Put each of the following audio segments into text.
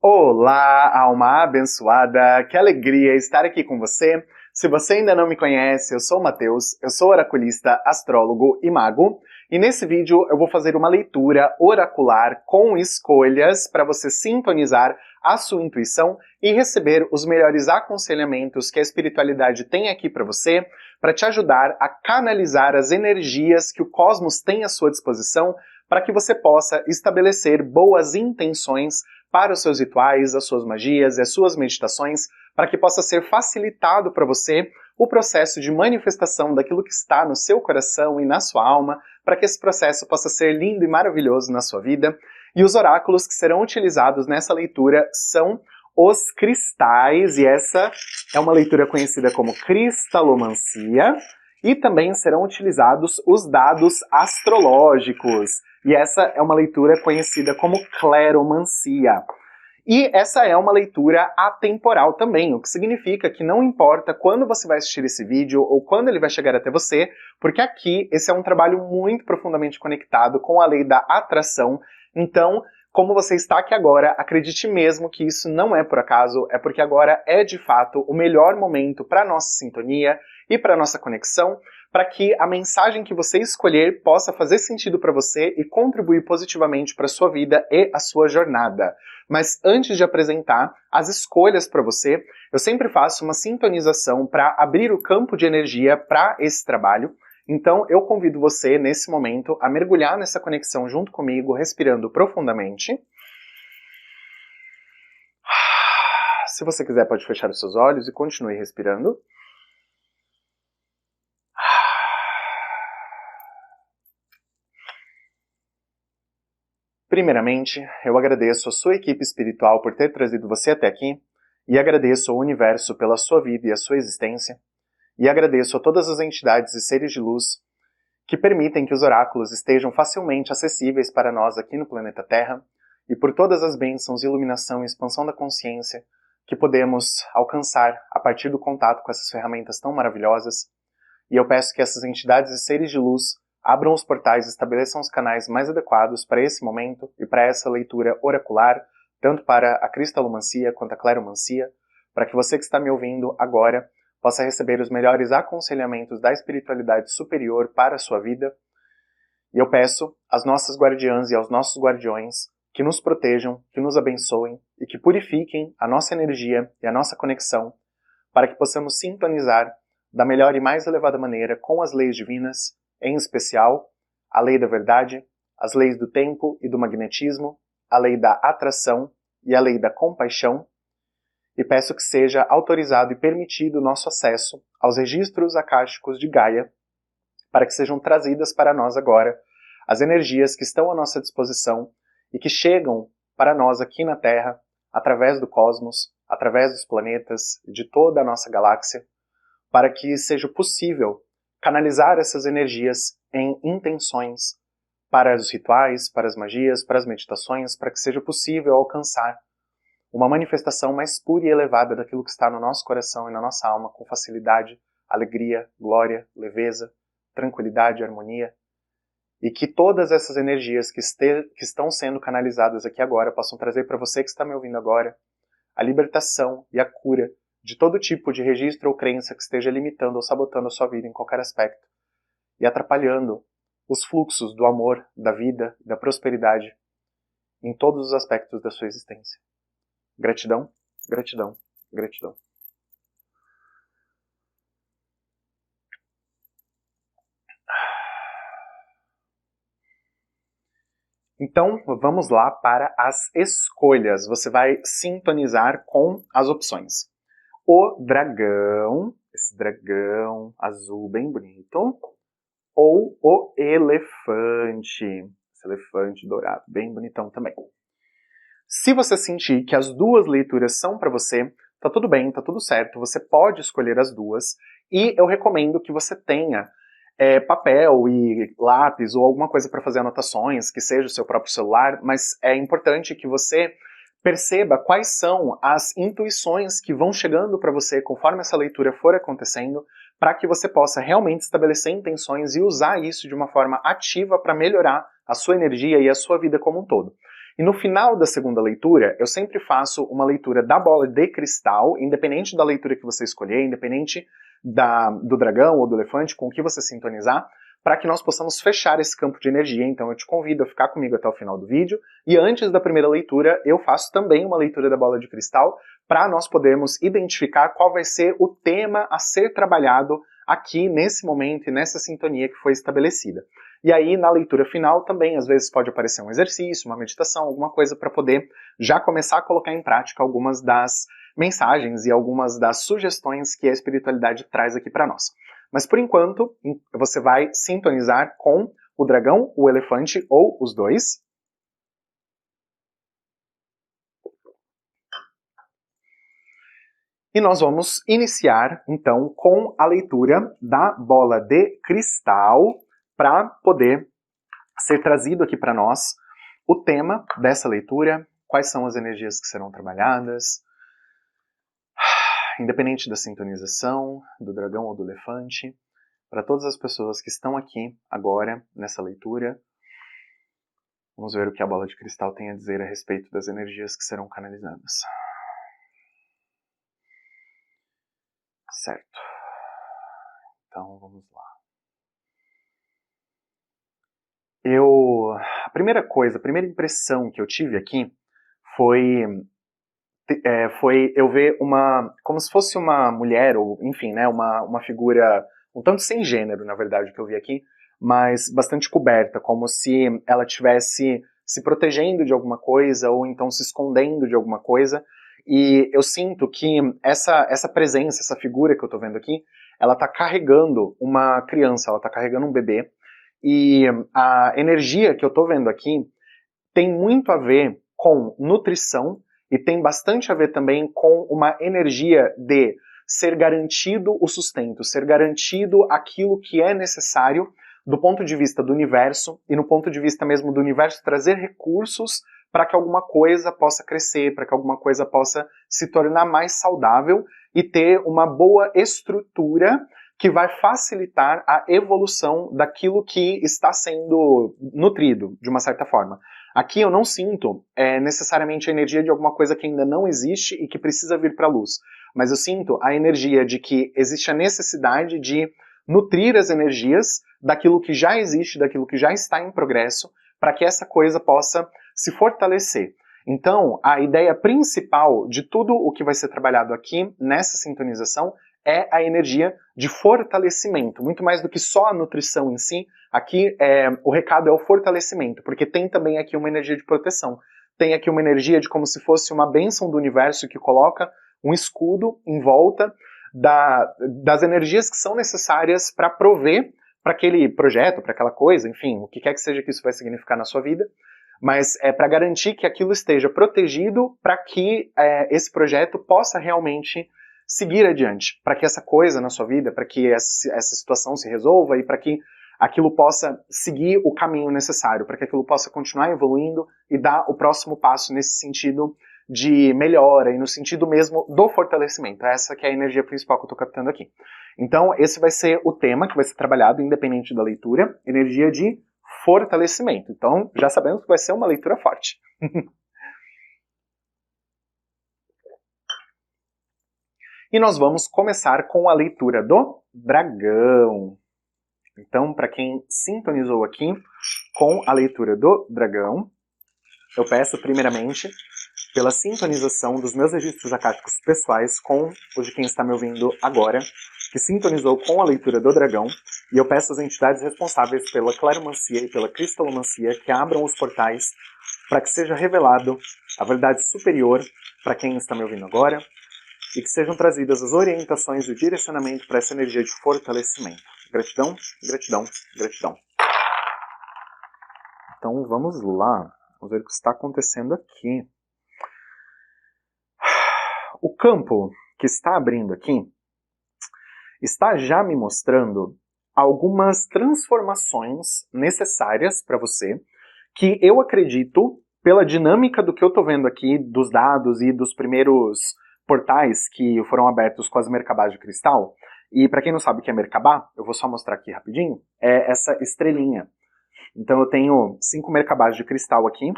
Olá, alma abençoada! Que alegria estar aqui com você. Se você ainda não me conhece, eu sou o Matheus, eu sou oraculista, astrólogo e mago, e nesse vídeo eu vou fazer uma leitura oracular com escolhas para você sintonizar a sua intuição e receber os melhores aconselhamentos que a espiritualidade tem aqui para você, para te ajudar a canalizar as energias que o cosmos tem à sua disposição, para que você possa estabelecer boas intenções para os seus rituais, as suas magias e as suas meditações, para que possa ser facilitado para você o processo de manifestação daquilo que está no seu coração e na sua alma, para que esse processo possa ser lindo e maravilhoso na sua vida. E os oráculos que serão utilizados nessa leitura são os cristais, e essa é uma leitura conhecida como cristalomancia, e também serão utilizados os dados astrológicos, e essa é uma leitura conhecida como cleromancia. E essa é uma leitura atemporal também, o que significa que não importa quando você vai assistir esse vídeo ou quando ele vai chegar até você, porque aqui esse é um trabalho muito profundamente conectado com a lei da atração. Então, como você está aqui agora, acredite mesmo que isso não é por acaso, é porque agora é de fato o melhor momento para a nossa sintonia e para a nossa conexão, para que a mensagem que você escolher possa fazer sentido para você e contribuir positivamente para a sua vida e a sua jornada. Mas antes de apresentar as escolhas para você, eu sempre faço uma sintonização para abrir o campo de energia para esse trabalho. Então eu convido você, nesse momento, a mergulhar nessa conexão junto comigo, respirando profundamente. Se você quiser, pode fechar os seus olhos e continue respirando. Primeiramente, eu agradeço a sua equipe espiritual por ter trazido você até aqui, e agradeço ao universo pela sua vida e a sua existência, e agradeço a todas as entidades e seres de luz que permitem que os oráculos estejam facilmente acessíveis para nós aqui no planeta Terra, e por todas as bênçãos, iluminação e expansão da consciência que podemos alcançar a partir do contato com essas ferramentas tão maravilhosas. E eu peço que essas entidades e seres de luz abram os portais e estabeleçam os canais mais adequados para esse momento e para essa leitura oracular, tanto para a cristalomancia quanto a cleromancia, para que você que está me ouvindo agora possa receber os melhores aconselhamentos da espiritualidade superior para a sua vida. E eu peço às nossas guardiãs e aos nossos guardiões que nos protejam, que nos abençoem e que purifiquem a nossa energia e a nossa conexão, para que possamos sintonizar da melhor e mais elevada maneira com as leis divinas, em especial a lei da verdade, as leis do tempo e do magnetismo, a lei da atração e a lei da compaixão, e peço que seja autorizado e permitido o nosso acesso aos registros akáshicos de Gaia, para que sejam trazidas para nós agora as energias que estão à nossa disposição e que chegam para nós aqui na Terra, através do cosmos, através dos planetas e de toda a nossa galáxia, para que seja possível canalizar essas energias em intenções para os rituais, para as magias, para as meditações, para que seja possível alcançar uma manifestação mais pura e elevada daquilo que está no nosso coração e na nossa alma, com facilidade, alegria, glória, leveza, tranquilidade, harmonia, e que todas essas energias que estão sendo canalizadas aqui agora possam trazer para você que está me ouvindo agora a libertação e a cura de todo tipo de registro ou crença que esteja limitando ou sabotando a sua vida em qualquer aspecto e atrapalhando os fluxos do amor, da vida, da prosperidade em todos os aspectos da sua existência. Gratidão, gratidão, gratidão. Então, vamos lá para as escolhas. Você vai sintonizar com as opções. O dragão, esse dragão azul bem bonito, ou o elefante, esse elefante dourado, bem bonitão também. Se você sentir que as duas leituras são para você, tá tudo bem, tá tudo certo, você pode escolher as duas, e eu recomendo que você tenha papel e lápis ou alguma coisa para fazer anotações, que seja o seu próprio celular, mas é importante que você perceba quais são as intuições que vão chegando para você conforme essa leitura for acontecendo, para que você possa realmente estabelecer intenções e usar isso de uma forma ativa para melhorar a sua energia e a sua vida como um todo. E no final da segunda leitura, eu sempre faço uma leitura da bola de cristal, independente da leitura que você escolher, independente do dragão ou do elefante, com o que você sintonizar, para que nós possamos fechar esse campo de energia. Então eu te convido a ficar comigo até o final do vídeo, e antes da primeira leitura eu faço também uma leitura da bola de cristal, para nós podermos identificar qual vai ser o tema a ser trabalhado aqui nesse momento e nessa sintonia que foi estabelecida. E aí na leitura final também às vezes pode aparecer um exercício, uma meditação, alguma coisa para poder já começar a colocar em prática algumas das mensagens e algumas das sugestões que a espiritualidade traz aqui para nós. Mas por enquanto, você vai sintonizar com o dragão, o elefante ou os dois. E nós vamos iniciar, então, com a leitura da bola de cristal para poder ser trazido aqui para nós o tema dessa leitura, quais são as energias que serão trabalhadas, independente da sintonização, do dragão ou do elefante, para todas as pessoas que estão aqui agora nessa leitura, vamos ver o que a bola de cristal tem a dizer a respeito das energias que serão canalizadas. Certo. Então vamos lá. A primeira impressão que eu tive aqui foi eu ver como se fosse uma mulher, ou enfim, né, uma figura um tanto sem gênero, na verdade, que eu vi aqui, mas bastante coberta, como se ela estivesse se protegendo de alguma coisa, ou então se escondendo de alguma coisa, e eu sinto que essa presença, essa figura que eu estou vendo aqui, ela está carregando uma criança, ela está carregando um bebê, e a energia que eu estou vendo aqui tem muito a ver com nutrição, e tem bastante a ver também com uma energia de ser garantido o sustento, ser garantido aquilo que é necessário do ponto de vista do universo e no ponto de vista mesmo do universo trazer recursos para que alguma coisa possa crescer, para que alguma coisa possa se tornar mais saudável e ter uma boa estrutura que vai facilitar a evolução daquilo que está sendo nutrido, de uma certa forma. Aqui eu não sinto necessariamente a energia de alguma coisa que ainda não existe e que precisa vir para a luz, mas eu sinto a energia de que existe a necessidade de nutrir as energias daquilo que já existe, daquilo que já está em progresso, para que essa coisa possa se fortalecer. Então, a ideia principal de tudo o que vai ser trabalhado aqui nessa sintonização é a energia de fortalecimento, muito mais do que só a nutrição em si. Aqui o recado é o fortalecimento, porque tem também aqui uma energia de proteção. Tem aqui uma energia de como se fosse uma bênção do universo que coloca um escudo em volta das energias que são necessárias para prover para aquele projeto, para aquela coisa, enfim, o que quer que seja que isso vai significar na sua vida, mas é para garantir que aquilo esteja protegido para que esse projeto possa realmente seguir adiante, para que essa coisa na sua vida, para que essa situação se resolva e para que aquilo possa seguir o caminho necessário, para que aquilo possa continuar evoluindo e dar o próximo passo nesse sentido de melhora e no sentido mesmo do fortalecimento. Essa que é a energia principal que eu estou captando aqui. Então esse vai ser o tema que vai ser trabalhado independente da leitura, energia de fortalecimento. Então já sabemos que vai ser uma leitura forte. E nós vamos começar com a leitura do dragão. Então, para quem sintonizou aqui com a leitura do dragão, eu peço primeiramente pela sintonização dos meus registros acásticos pessoais com o de quem está me ouvindo agora, que sintonizou com a leitura do dragão, e eu peço às entidades responsáveis pela claromancia e pela cristalomancia que abram os portais para que seja revelado a verdade superior para quem está me ouvindo agora, e que sejam trazidas as orientações e o direcionamento para essa energia de fortalecimento. Gratidão, gratidão, gratidão. Então vamos lá, vamos ver o que está acontecendo aqui. O campo que está abrindo aqui está já me mostrando algumas transformações necessárias para você, que eu acredito, pela dinâmica do que eu estou vendo aqui, dos dados e dos primeiros portais que foram abertos com as Merkabás de cristal. E para quem não sabe o que é Merkabá, eu vou só mostrar aqui rapidinho, é essa estrelinha. Então eu tenho 5 Merkabás de cristal aqui,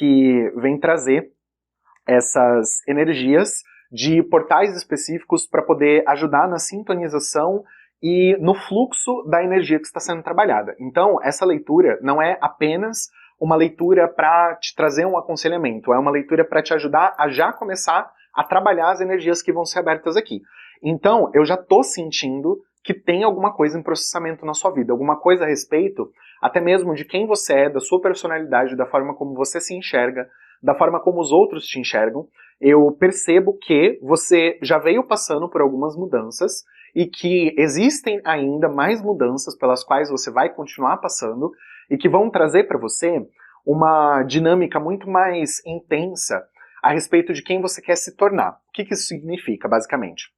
que vem trazer essas energias de portais específicos para poder ajudar na sintonização e no fluxo da energia que está sendo trabalhada. Então, essa leitura não é apenas uma leitura para te trazer um aconselhamento, é uma leitura para te ajudar a já começar a trabalhar as energias que vão ser abertas aqui. Então, eu já estou sentindo que tem alguma coisa em processamento na sua vida, alguma coisa a respeito até mesmo de quem você é, da sua personalidade, da forma como você se enxerga, da forma como os outros te enxergam. Eu percebo que você já veio passando por algumas mudanças e que existem ainda mais mudanças pelas quais você vai continuar passando e que vão trazer para você uma dinâmica muito mais intensa a respeito de quem você quer se tornar. O que isso significa, basicamente?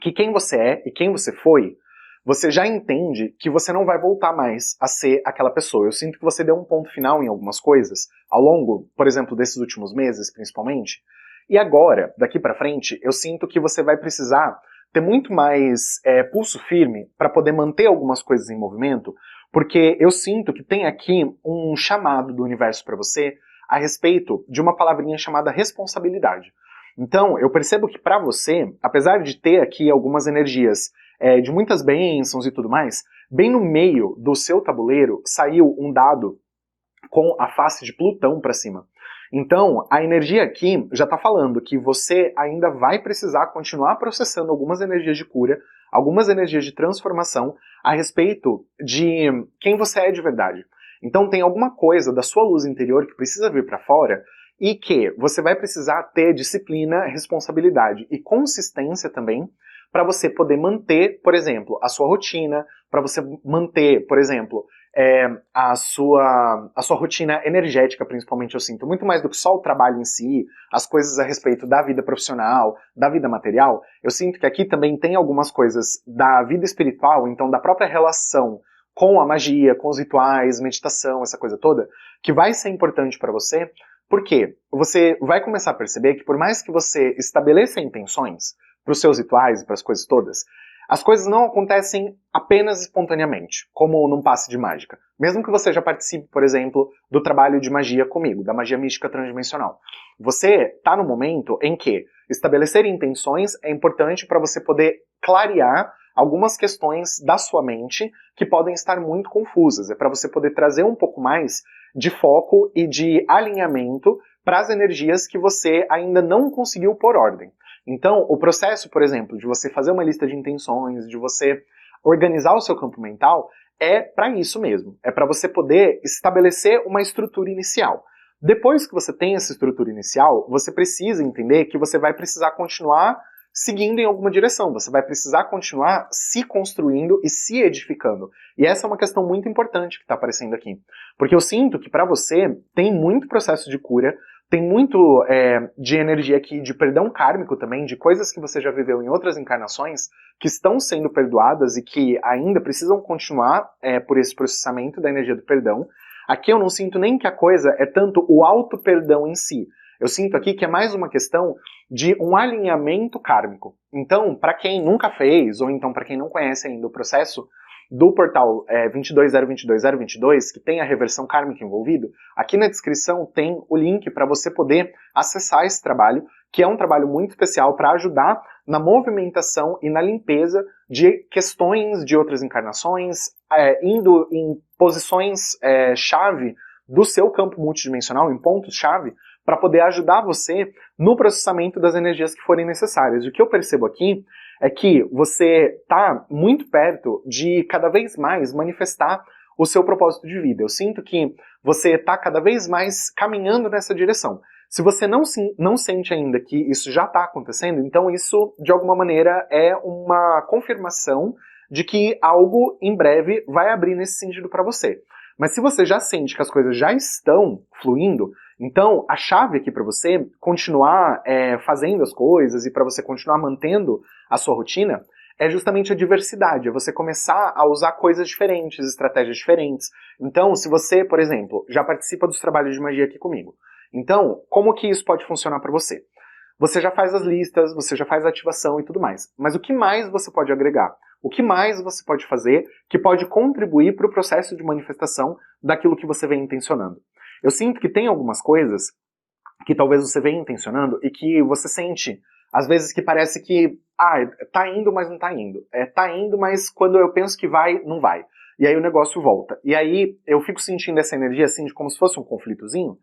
Que quem você é e quem você foi, você já entende que você não vai voltar mais a ser aquela pessoa. Eu sinto que você deu um ponto final em algumas coisas, ao longo, por exemplo, desses últimos meses, principalmente. E agora, daqui pra frente, eu sinto que você vai precisar ter muito mais pulso firme para poder manter algumas coisas em movimento, porque eu sinto que tem aqui um chamado do universo para você a respeito de uma palavrinha chamada responsabilidade. Então, eu percebo que para você, apesar de ter aqui algumas energias de muitas bênçãos e tudo mais, bem no meio do seu tabuleiro saiu um dado com a face de Plutão para cima. Então, a energia aqui já está falando que você ainda vai precisar continuar processando algumas energias de cura, algumas energias de transformação a respeito de quem você é de verdade. Então, tem alguma coisa da sua luz interior que precisa vir para fora e que você vai precisar ter disciplina, responsabilidade e consistência também para você poder manter, por exemplo, a sua rotina, para você manter, por exemplo, a sua rotina energética, principalmente, eu sinto, muito mais do que só o trabalho em si, as coisas a respeito da vida profissional, da vida material. Eu sinto que aqui também tem algumas coisas da vida espiritual, então da própria relação com a magia, com os rituais, meditação, essa coisa toda, que vai ser importante para você, porque você vai começar a perceber que por mais que você estabeleça intenções para os seus rituais e para as coisas todas, as coisas não acontecem apenas espontaneamente, como num passe de mágica. Mesmo que você já participe, por exemplo, do trabalho de magia comigo, da magia mística transdimensional. Você está no momento em que estabelecer intenções é importante para você poder clarear algumas questões da sua mente que podem estar muito confusas. É para você poder trazer um pouco mais de foco e de alinhamento para as energias que você ainda não conseguiu pôr ordem. Então, o processo, por exemplo, de você fazer uma lista de intenções, de você organizar o seu campo mental, é para isso mesmo. É para você poder estabelecer uma estrutura inicial. Depois que você tem essa estrutura inicial, você precisa entender que você vai precisar continuar seguindo em alguma direção. Você vai precisar continuar se construindo e se edificando. E essa é uma questão muito importante que está aparecendo aqui. Porque eu sinto que para você tem muito processo de cura, tem muito de energia aqui, de perdão kármico também, de coisas que você já viveu em outras encarnações, que estão sendo perdoadas e que ainda precisam continuar por esse processamento da energia do perdão. Aqui eu não sinto nem que a coisa é tanto o auto-perdão em si. Eu sinto aqui que é mais uma questão de um alinhamento kármico. Então, para quem nunca fez, ou então para quem não conhece ainda o processo do portal 22022-022, que tem a reversão kármica envolvido, aqui na descrição tem o link para você poder acessar esse trabalho, que é um trabalho muito especial para ajudar na movimentação e na limpeza de questões de outras encarnações, indo em posições chave do seu campo multidimensional, em pontos-chave, para poder ajudar você no processamento das energias que forem necessárias. O que eu percebo aqui é que você está muito perto de cada vez mais manifestar o seu propósito de vida. Eu sinto que você está cada vez mais caminhando nessa direção. Se você não sente ainda que isso já está acontecendo, então isso, de alguma maneira, é uma confirmação de que algo em breve vai abrir nesse sentido para você. Mas se você já sente que as coisas já estão fluindo, então a chave aqui para você continuar fazendo as coisas e para você continuar mantendo a sua rotina é justamente a diversidade, é você começar a usar coisas diferentes, estratégias diferentes. Então, se você, por exemplo, já participa dos trabalhos de magia aqui comigo, então, como que isso pode funcionar para você? Você já faz as listas, você já faz a ativação e tudo mais. Mas o que mais você pode agregar? O que mais você pode fazer que pode contribuir para o processo de manifestação daquilo que você vem intencionando? Eu sinto que tem algumas coisas que talvez você venha intencionando e que você sente, às vezes, que parece que, tá indo, mas não tá indo. Tá indo, mas quando eu penso que vai, não vai. E aí o negócio volta. E aí eu fico sentindo essa energia, assim, de como se fosse um conflitozinho,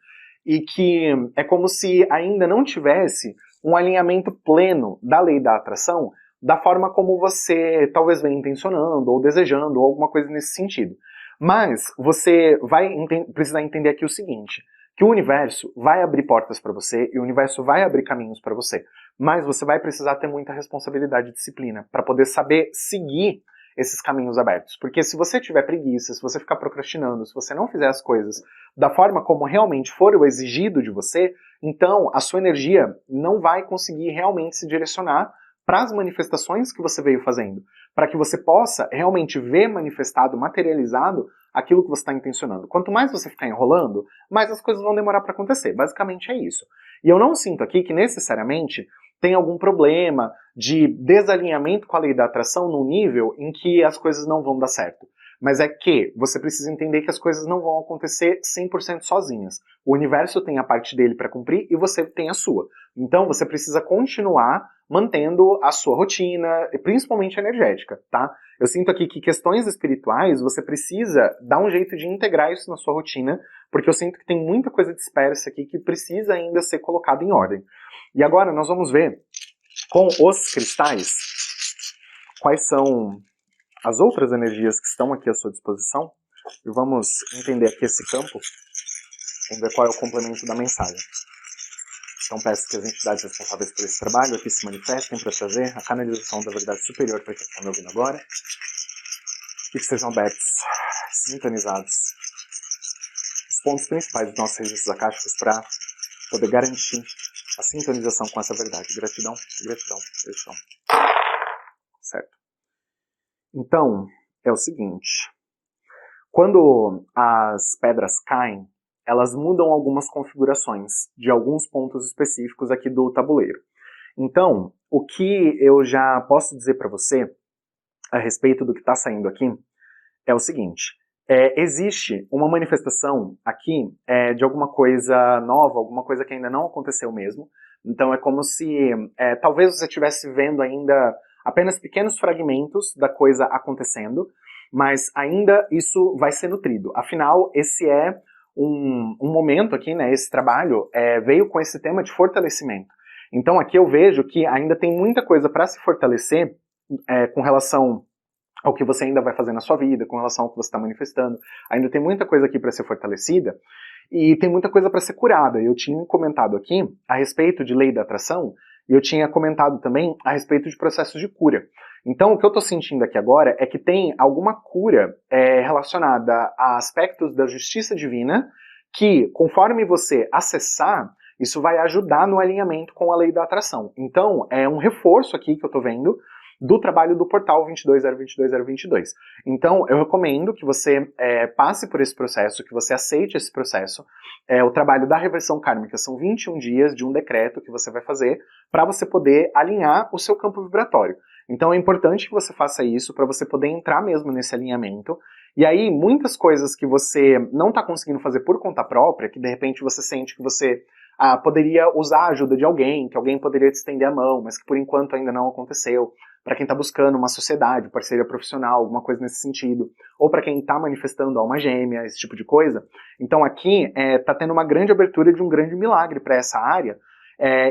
e que é como se ainda não tivesse um alinhamento pleno da lei da atração, da forma como você talvez venha intencionando, ou desejando, ou alguma coisa nesse sentido. Mas você vai precisar entender aqui o seguinte, que o universo vai abrir portas para você e o universo vai abrir caminhos para você, mas você vai precisar ter muita responsabilidade e disciplina para poder saber seguir esses caminhos abertos. Porque se você tiver preguiça, se você ficar procrastinando, se você não fizer as coisas da forma como realmente for o exigido de você, então a sua energia não vai conseguir realmente se direcionar para as manifestações que você veio fazendo, para que você possa realmente ver manifestado, materializado aquilo que você está intencionando. Quanto mais você ficar enrolando, mais as coisas vão demorar para acontecer. Basicamente é isso. E eu não sinto aqui que necessariamente tem algum problema de desalinhamento com a lei da atração num nível em que as coisas não vão dar certo. Mas é que você precisa entender que as coisas não vão acontecer 100% sozinhas. O universo tem a parte dele para cumprir e você tem a sua. Então você precisa continuar mantendo a sua rotina, principalmente energética, tá? Eu sinto aqui que questões espirituais, você precisa dar um jeito de integrar isso na sua rotina, porque eu sinto que tem muita coisa dispersa aqui que precisa ainda ser colocada em ordem. E agora nós vamos ver com os cristais quais são as outras energias que estão aqui à sua disposição. E vamos entender aqui esse campo, vamos ver qual é o complemento da mensagem. Então peço que as entidades responsáveis por esse trabalho aqui se manifestem para trazer a canalização da verdade superior para quem está me ouvindo agora. E que sejam abertos, sintonizados, os pontos principais dos nossos registros acásticos para poder garantir a sintonização com essa verdade. Gratidão, gratidão, gratidão. Certo. Então, é o seguinte. Quando as pedras caem, elas mudam algumas configurações de alguns pontos específicos aqui do tabuleiro. Então, o que eu já posso dizer para você a respeito do que está saindo aqui é o seguinte. Existe uma manifestação aqui de alguma coisa nova, alguma coisa que ainda não aconteceu mesmo. Então é como se talvez você estivesse vendo ainda apenas pequenos fragmentos da coisa acontecendo, mas ainda isso vai ser nutrido. Afinal, esse é um momento aqui, né, esse trabalho veio com esse tema de fortalecimento. Então aqui eu vejo que ainda tem muita coisa para se fortalecer com relação ao que você ainda vai fazer na sua vida, com relação ao que você está manifestando. Ainda tem muita coisa aqui para ser fortalecida e tem muita coisa para ser curada. Eu tinha comentado aqui a respeito de lei da atração e eu tinha comentado também a respeito de processos de cura. Então o que eu estou sentindo aqui agora é que tem alguma cura relacionada a aspectos da justiça divina que, conforme você acessar, isso vai ajudar no alinhamento com a lei da atração. Então é um reforço aqui que eu estou vendo do trabalho do portal 22022022. Então, eu recomendo que você passe por esse processo, que você aceite esse processo. O trabalho da reversão kármica são 21 dias de um decreto que você vai fazer para você poder alinhar o seu campo vibratório. Então, é importante que você faça isso para você poder entrar mesmo nesse alinhamento. E aí, muitas coisas que você não está conseguindo fazer por conta própria, que de repente você sente que você poderia usar a ajuda de alguém, que alguém poderia te estender a mão, mas que por enquanto ainda não aconteceu. Para quem está buscando uma sociedade, parceria profissional, alguma coisa nesse sentido, ou para quem está manifestando alma gêmea, esse tipo de coisa. Então aqui está tendo uma grande abertura de um grande milagre para essa área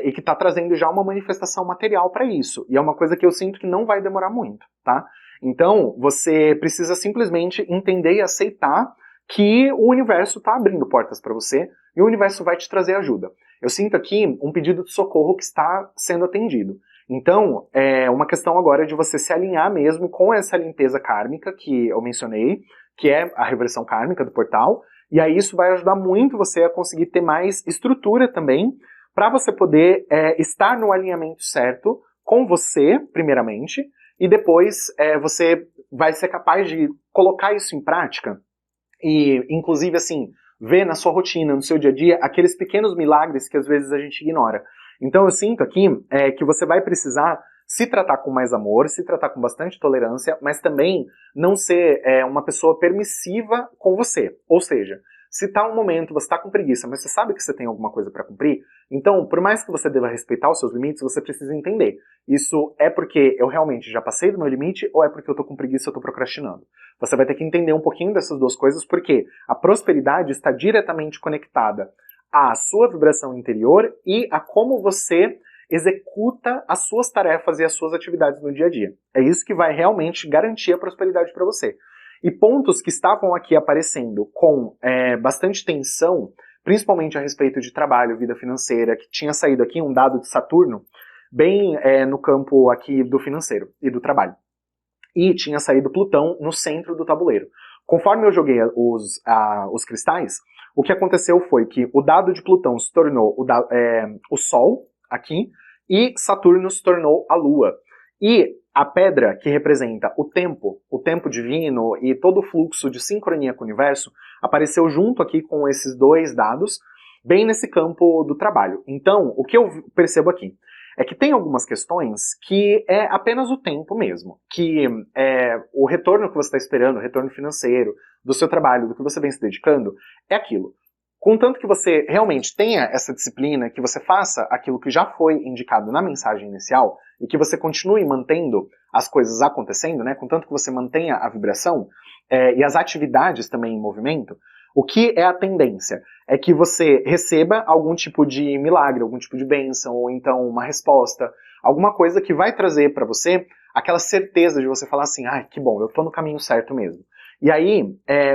e que está trazendo já uma manifestação material para isso. E é uma coisa que eu sinto que não vai demorar muito, tá? Então você precisa simplesmente entender e aceitar que o universo está abrindo portas para você e o universo vai te trazer ajuda. Eu sinto aqui um pedido de socorro que está sendo atendido. Então, é uma questão agora de você se alinhar mesmo com essa limpeza kármica que eu mencionei, que é a reversão kármica do portal, e aí isso vai ajudar muito você a conseguir ter mais estrutura também, para você poder estar no alinhamento certo com você, primeiramente, e depois você vai ser capaz de colocar isso em prática, e inclusive assim, ver na sua rotina, no seu dia a dia, aqueles pequenos milagres que às vezes a gente ignora. Então eu sinto aqui que você vai precisar se tratar com mais amor, se tratar com bastante tolerância, mas também não ser uma pessoa permissiva com você. Ou seja, Se tá um momento, você tá com preguiça, mas você sabe que você tem alguma coisa para cumprir, então, por mais que você deva respeitar os seus limites, você precisa entender. Isso é porque eu realmente já passei do meu limite ou é porque eu tô com preguiça e eu tô procrastinando? Você vai ter que entender um pouquinho dessas duas coisas, porque a prosperidade está diretamente conectada à sua vibração interior e a como você executa as suas tarefas e as suas atividades no dia a dia. É isso que vai realmente garantir a prosperidade para você. E pontos que estavam aqui aparecendo com bastante tensão, principalmente a respeito de trabalho, vida financeira, que tinha saído aqui um dado de Saturno, bem no campo aqui do financeiro e do trabalho. E tinha saído Plutão no centro do tabuleiro. Conforme eu joguei os cristais, o que aconteceu foi que o dado de Plutão se tornou o Sol, aqui, e Saturno se tornou a Lua. E a pedra que representa o tempo divino e todo o fluxo de sincronia com o universo, apareceu junto aqui com esses dois dados, bem nesse campo do trabalho. Então, o que eu percebo aqui é que tem algumas questões que é apenas o tempo mesmo, que o retorno que você está esperando, o retorno financeiro do seu trabalho, do que você vem se dedicando, é aquilo. Contanto que você realmente tenha essa disciplina, que você faça aquilo que já foi indicado na mensagem inicial e que você continue mantendo as coisas acontecendo, né? Contanto que você mantenha a vibração e as atividades também em movimento, o que é a tendência? É que você receba algum tipo de milagre, algum tipo de bênção, ou então uma resposta, alguma coisa que vai trazer para você aquela certeza de você falar assim, que bom, eu tô no caminho certo mesmo. E aí,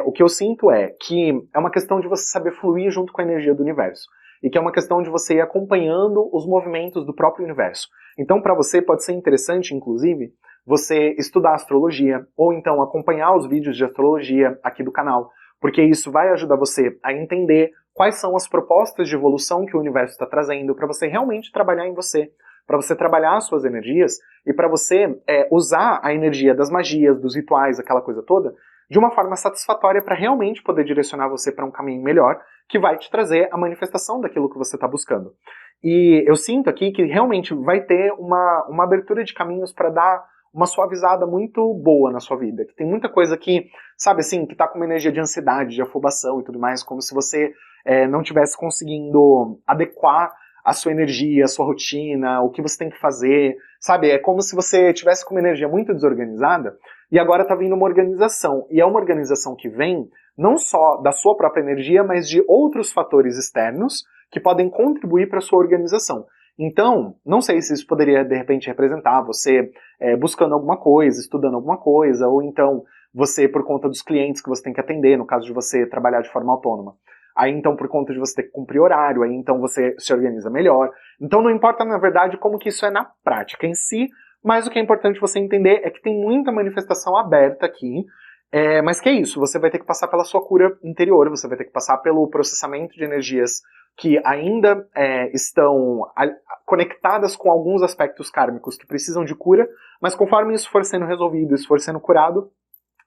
o que eu sinto é que é uma questão de você saber fluir junto com a energia do universo. E que é uma questão de você ir acompanhando os movimentos do próprio universo. Então, para você, pode ser interessante, inclusive, você estudar astrologia, ou então acompanhar os vídeos de astrologia aqui do canal, porque isso vai ajudar você a entender quais são as propostas de evolução que o universo está trazendo para você realmente trabalhar em você, para você trabalhar as suas energias e para você usar a energia das magias, dos rituais, aquela coisa toda, de uma forma satisfatória para realmente poder direcionar você para um caminho melhor, que vai te trazer a manifestação daquilo que você está buscando. E eu sinto aqui que realmente vai ter uma abertura de caminhos para dar uma suavizada muito boa na sua vida, que tem muita coisa que, sabe assim, que tá com uma energia de ansiedade, de afobação e tudo mais, como se você não tivesse conseguindo adequar a sua energia, a sua rotina, o que você tem que fazer, sabe? É como se você tivesse com uma energia muito desorganizada e agora tá vindo uma organização. E é uma organização que vem não só da sua própria energia, mas de outros fatores externos que podem contribuir para a sua organização. Então, não sei se isso poderia, de repente, representar você buscando alguma coisa, estudando alguma coisa, ou então você, por conta dos clientes que você tem que atender, no caso de você trabalhar de forma autônoma. Aí, então, por conta de você ter que cumprir horário, aí, então, você se organiza melhor. Então, não importa, na verdade, como que isso é na prática em si, mas o que é importante você entender é que tem muita manifestação aberta aqui, mas que é isso, você vai ter que passar pela sua cura interior, você vai ter que passar pelo processamento de energias que ainda estão conectadas com alguns aspectos kármicos que precisam de cura, mas conforme isso for sendo resolvido, isso for sendo curado,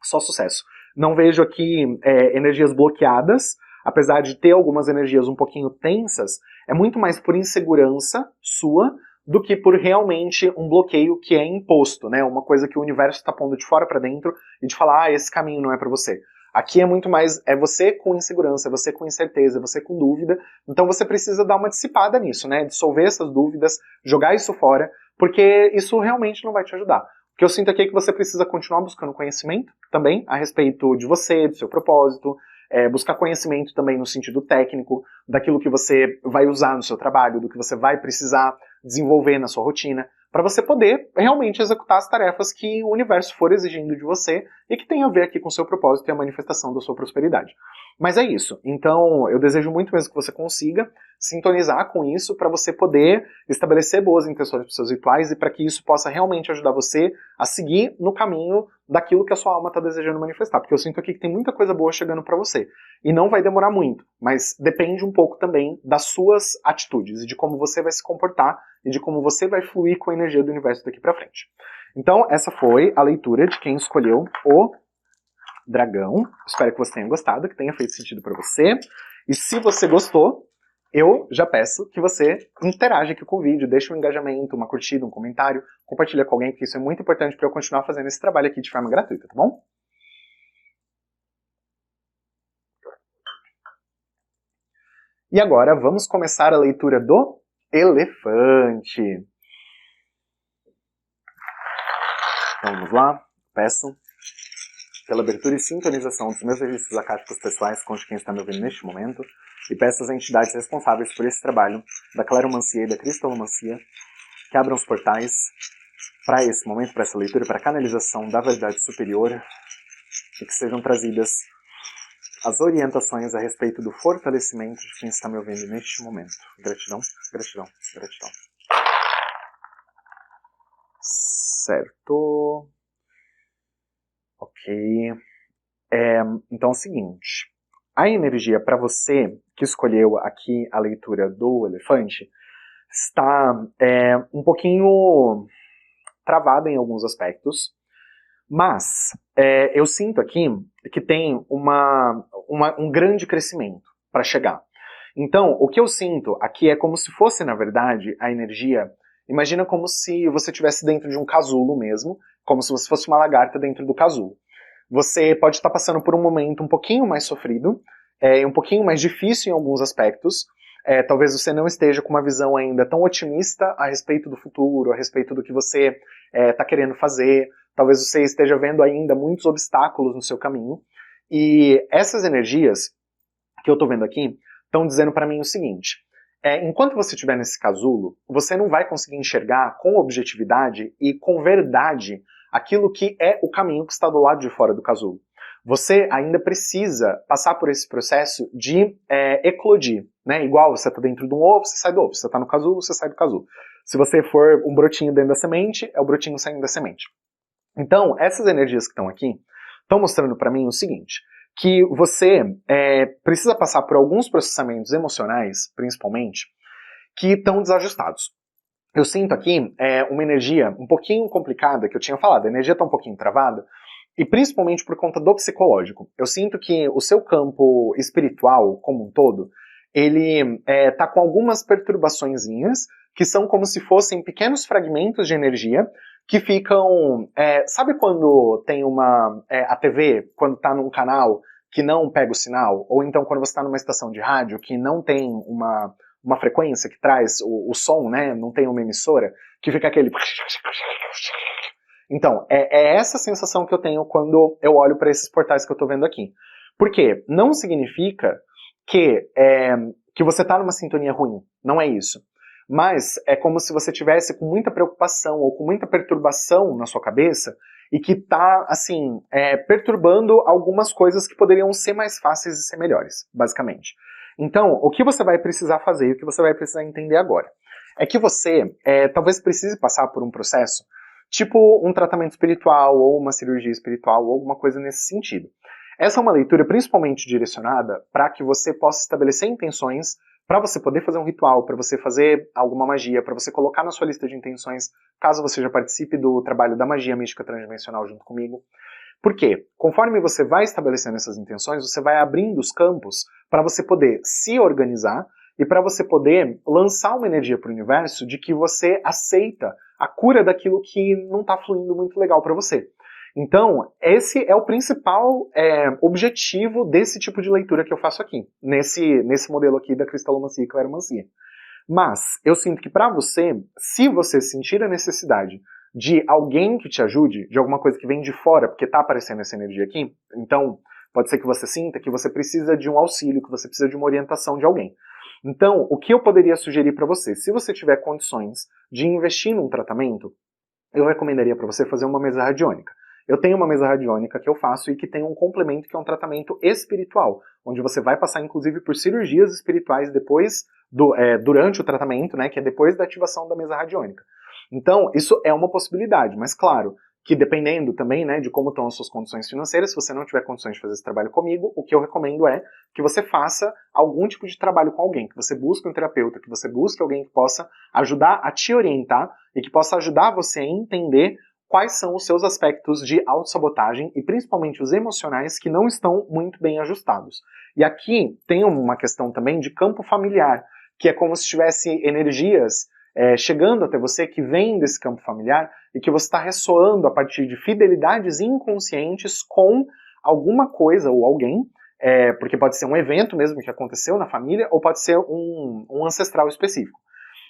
só sucesso. Não vejo aqui energias bloqueadas, apesar de ter algumas energias um pouquinho tensas, é muito mais por insegurança sua do que por realmente um bloqueio que é imposto, né? Uma coisa que o universo está pondo de fora para dentro e de falar, esse caminho não é para você. Aqui é muito mais, é você com insegurança, é você com incerteza, é você com dúvida, então você precisa dar uma dissipada nisso, né? Dissolver essas dúvidas, jogar isso fora, porque isso realmente não vai te ajudar. O que eu sinto aqui é que você precisa continuar buscando conhecimento também a respeito de você, do seu propósito, buscar conhecimento também no sentido técnico, daquilo que você vai usar no seu trabalho, do que você vai precisar desenvolver na sua rotina, para você poder realmente executar as tarefas que o universo for exigindo de você e que tem a ver aqui com o seu propósito e a manifestação da sua prosperidade. Mas é isso. Então, eu desejo muito mesmo que você consiga sintonizar com isso para você poder estabelecer boas intenções para os seus rituais e para que isso possa realmente ajudar você a seguir no caminho daquilo que a sua alma está desejando manifestar. Porque eu sinto aqui que tem muita coisa boa chegando para você. E não vai demorar muito, mas depende um pouco também das suas atitudes e de como você vai se comportar e de como você vai fluir com a energia do universo daqui para frente. Então, essa foi a leitura de quem escolheu o dragão. Espero que você tenha gostado, que tenha feito sentido para você. E se você gostou, eu já peço que você interaja aqui com o vídeo, deixe um engajamento, uma curtida, um comentário, compartilha com alguém, porque isso é muito importante para eu continuar fazendo esse trabalho aqui de forma gratuita, tá bom? E agora vamos começar a leitura do elefante. Então vamos lá, peço pela abertura e sintonização dos meus registros acáticos pessoais com quem está me ouvindo neste momento, e peço às entidades responsáveis por esse trabalho, da claromancia e da cristalomancia, que abram os portais para esse momento, para essa leitura, para a canalização da verdade superior, e que sejam trazidas as orientações a respeito do fortalecimento de quem está me ouvindo neste momento. Gratidão, gratidão, gratidão. Certo. Ok. Então é o seguinte. A energia para você que escolheu aqui a leitura do elefante está um pouquinho travada em alguns aspectos, mas eu sinto aqui que tem um grande crescimento para chegar. Então, o que eu sinto aqui é como se fosse, na verdade, a energia. Imagina como se você estivesse dentro de um casulo mesmo, como se você fosse uma lagarta dentro do casulo. Você pode estar passando por um momento um pouquinho mais sofrido, um pouquinho mais difícil em alguns aspectos. Talvez você não esteja com uma visão ainda tão otimista a respeito do futuro, a respeito do que você está querendo fazer. Talvez você esteja vendo ainda muitos obstáculos no seu caminho. E essas energias que eu estou vendo aqui estão dizendo para mim o seguinte: enquanto você estiver nesse casulo, você não vai conseguir enxergar com objetividade e com verdade aquilo que é o caminho que está do lado de fora do casulo. Você ainda precisa passar por esse processo de eclodir, né? Igual você está dentro de um ovo, você sai do ovo. Você está no casulo, você sai do casulo. Se você for um brotinho dentro da semente, é o brotinho saindo da semente. Então, essas energias que estão aqui estão mostrando para mim o seguinte: que você precisa passar por alguns processamentos emocionais, principalmente, que estão desajustados. Eu sinto aqui uma energia um pouquinho complicada, que eu tinha falado, a energia está um pouquinho travada, e principalmente por conta do psicológico. Eu sinto que o seu campo espiritual, como um todo, ele está com algumas perturbaçõezinhas, que são como se fossem pequenos fragmentos de energia, que ficam... sabe quando tem a TV, quando está num canal que não pega o sinal? Ou então quando você está numa estação de rádio que não tem uma frequência que traz o som, né? Não tem uma emissora, que fica aquele... Então, é essa sensação que eu tenho quando eu olho para esses portais que eu estou vendo aqui. Porque não significa que você está numa sintonia ruim. Não é isso. Mas é como se você tivesse com muita preocupação ou com muita perturbação na sua cabeça e que está, assim, perturbando algumas coisas que poderiam ser mais fáceis e ser melhores, basicamente. Então, o que você vai precisar fazer e o que você vai precisar entender agora é que você talvez precise passar por um processo tipo um tratamento espiritual ou uma cirurgia espiritual ou alguma coisa nesse sentido. Essa é uma leitura principalmente direcionada para que você possa estabelecer intenções para você poder fazer um ritual, para você fazer alguma magia, para você colocar na sua lista de intenções, caso você já participe do trabalho da magia mística transdimensional junto comigo. Por quê? Conforme você vai estabelecendo essas intenções, você vai abrindo os campos para você poder se organizar e para você poder lançar uma energia para o universo de que você aceita a cura daquilo que não está fluindo muito legal para você. Então, esse é o principal objetivo desse tipo de leitura que eu faço aqui, nesse modelo aqui da cristalomancia e claromancia. Mas, eu sinto que para você, se você sentir a necessidade de alguém que te ajude, de alguma coisa que vem de fora, porque está aparecendo essa energia aqui, então pode ser que você sinta que você precisa de um auxílio, que você precisa de uma orientação de alguém. Então, o que eu poderia sugerir para você? Se você tiver condições de investir num tratamento, eu recomendaria para você fazer uma mesa radiônica. Eu tenho uma mesa radiônica que eu faço e que tem um complemento que é um tratamento espiritual, onde você vai passar inclusive por cirurgias espirituais depois durante o tratamento, né, que é depois da ativação da mesa radiônica. Então, isso é uma possibilidade, mas claro, que dependendo também, né, de como estão as suas condições financeiras, se você não tiver condições de fazer esse trabalho comigo, o que eu recomendo é que você faça algum tipo de trabalho com alguém, que você busque um terapeuta, que você busque alguém que possa ajudar a te orientar e que possa ajudar você a entender quais são os seus aspectos de autossabotagem e principalmente os emocionais que não estão muito bem ajustados. E aqui tem uma questão também de campo familiar, que é como se tivesse energias chegando até você que vêm desse campo familiar e que você está ressoando a partir de fidelidades inconscientes com alguma coisa ou alguém porque pode ser um evento mesmo que aconteceu na família, ou pode ser um ancestral específico.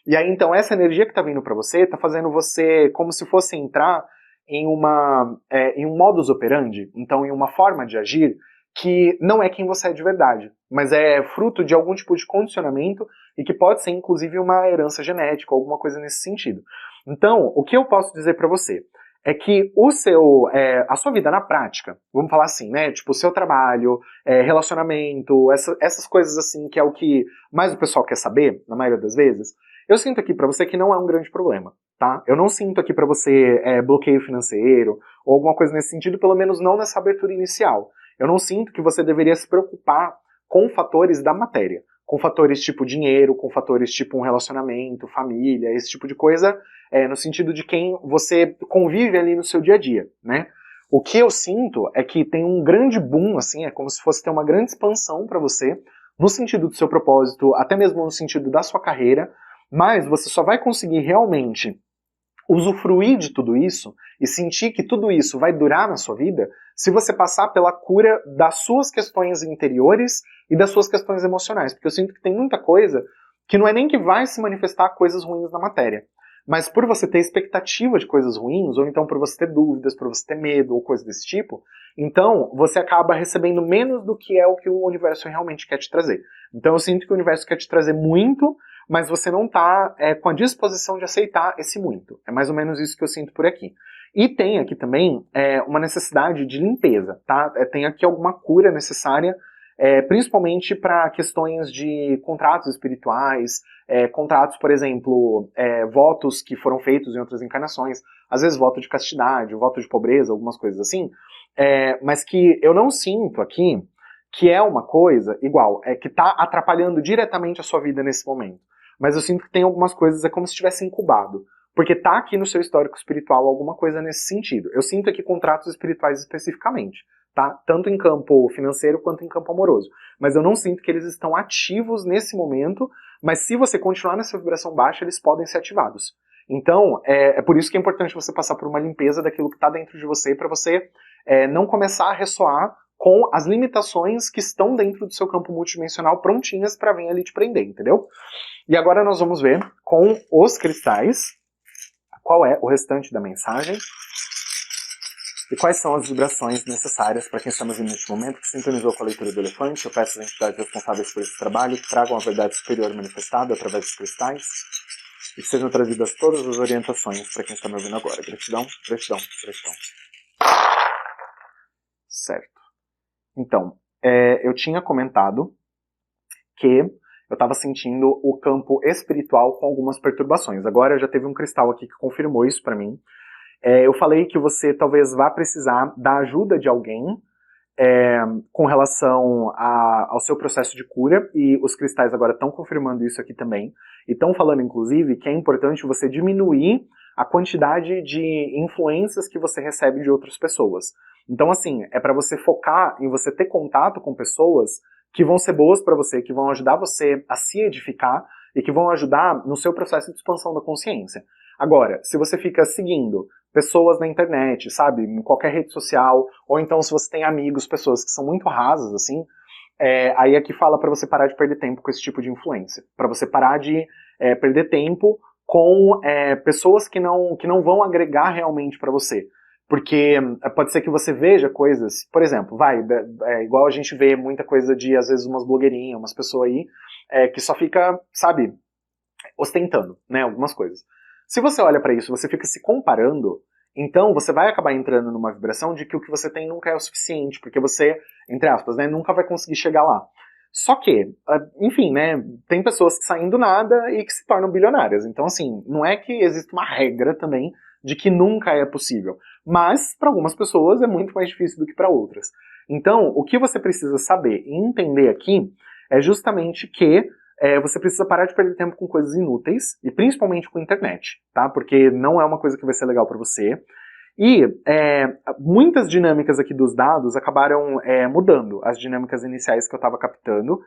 E aí, então, essa energia que tá vindo para você, tá fazendo você como se fosse entrar em um modus operandi, então em uma forma de agir que não é quem você é de verdade, mas é fruto de algum tipo de condicionamento e que pode ser, inclusive, uma herança genética, alguma coisa nesse sentido. Então, o que eu posso dizer para você é que a sua vida na prática, vamos falar assim, né, tipo, o seu trabalho, relacionamento, essas coisas assim, que é o que mais o pessoal quer saber, na maioria das vezes, eu sinto aqui para você que não é um grande problema, tá? Eu não sinto aqui para você bloqueio financeiro ou alguma coisa nesse sentido, pelo menos não nessa abertura inicial. Eu não sinto que você deveria se preocupar com fatores da matéria, com fatores tipo dinheiro, com fatores tipo um relacionamento, família, esse tipo de coisa, no sentido de quem você convive ali no seu dia a dia, né? O que eu sinto é que tem um grande boom, assim, é como se fosse ter uma grande expansão para você, no sentido do seu propósito, até mesmo no sentido da sua carreira, mas você só vai conseguir realmente usufruir de tudo isso e sentir que tudo isso vai durar na sua vida se você passar pela cura das suas questões interiores e das suas questões emocionais. Porque eu sinto que tem muita coisa que não é nem que vai se manifestar coisas ruins na matéria, mas por você ter expectativa de coisas ruins, ou então por você ter dúvidas, por você ter medo, ou coisa desse tipo, então você acaba recebendo menos do que é o que o universo realmente quer te trazer. Então eu sinto que o universo quer te trazer muito, mas você não está com a disposição de aceitar esse muito. É mais ou menos isso que eu sinto por aqui. E tem aqui também uma necessidade de limpeza, tá? Tem aqui alguma cura necessária, principalmente para questões de contratos espirituais, contratos, por exemplo, votos que foram feitos em outras encarnações, às vezes voto de castidade, voto de pobreza, algumas coisas assim, mas que eu não sinto aqui que é uma coisa igual, que está atrapalhando diretamente a sua vida nesse momento. Mas eu sinto que tem algumas coisas, é como se tivesse incubado. Porque tá aqui no seu histórico espiritual alguma coisa nesse sentido. Eu sinto aqui contratos espirituais especificamente, tá? Tanto em campo financeiro quanto em campo amoroso. Mas eu não sinto que eles estão ativos nesse momento, mas se você continuar nessa vibração baixa, eles podem ser ativados. Então, é por isso que é importante você passar por uma limpeza daquilo que está dentro de você, para você não começar a ressoar com as limitações que estão dentro do seu campo multidimensional prontinhas para vir ali te prender, entendeu? E agora nós vamos ver com os cristais qual é o restante da mensagem e quais são as vibrações necessárias para quem estamos vendo neste momento, que sintonizou com a leitura do elefante. Eu peço às entidades responsáveis por esse trabalho que tragam a verdade superior manifestada através dos cristais e que sejam trazidas todas as orientações para quem está me ouvindo agora. Gratidão, gratidão, gratidão. Certo. Então, eu tinha comentado que eu estava sentindo o campo espiritual com algumas perturbações. Agora já teve um cristal aqui que confirmou isso para mim. Eu falei que você talvez vá precisar da ajuda de alguém com relação ao seu processo de cura, e os cristais agora estão confirmando isso aqui também. E estão falando, inclusive, que é importante você diminuir a quantidade de influências que você recebe de outras pessoas. Então, assim, é para você focar em você ter contato com pessoas que vão ser boas para você, que vão ajudar você a se edificar e que vão ajudar no seu processo de expansão da consciência. Agora, se você fica seguindo pessoas na internet, sabe, em qualquer rede social, ou então se você tem amigos, pessoas que são muito rasas, assim, aí aqui fala para você parar de perder tempo com esse tipo de influência, para você parar de perder tempo com pessoas que não vão agregar realmente para você. Porque pode ser que você veja coisas, por exemplo, igual a gente vê muita coisa de, às vezes, umas blogueirinhas, umas pessoas aí, que só fica, sabe, ostentando, né, algumas coisas. Se você olha para isso, você fica se comparando, então você vai acabar entrando numa vibração de que o que você tem nunca é o suficiente, porque você, entre aspas, né, nunca vai conseguir chegar lá. Só que, enfim, né, tem pessoas que saem do nada e que se tornam bilionárias. Então, assim, não é que existe uma regra também de que nunca é possível. Mas, para algumas pessoas, é muito mais difícil do que para outras. Então, o que você precisa saber e entender aqui é justamente que você precisa parar de perder tempo com coisas inúteis, e principalmente com internet, tá? Porque não é uma coisa que vai ser legal para você. E muitas dinâmicas aqui dos dados acabaram mudando as dinâmicas iniciais que eu estava captando.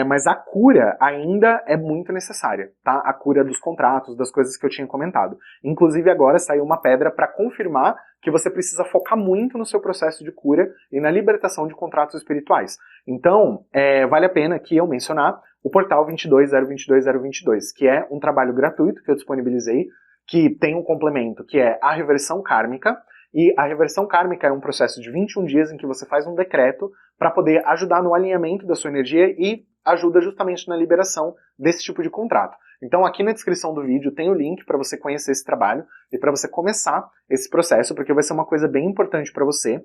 Mas a cura ainda é muito necessária, tá? A cura dos contratos, das coisas que eu tinha comentado. Inclusive agora saiu uma pedra para confirmar que você precisa focar muito no seu processo de cura e na libertação de contratos espirituais. Então, vale a pena aqui eu mencionar o portal 22022022, que é um trabalho gratuito que eu disponibilizei, que tem um complemento, que é a reversão kármica. E a reversão kármica é um processo de 21 dias em que você faz um decreto para poder ajudar no alinhamento da sua energia e ajuda justamente na liberação desse tipo de contrato. Então aqui na descrição do vídeo tem o link para você conhecer esse trabalho e para você começar esse processo, porque vai ser uma coisa bem importante para você.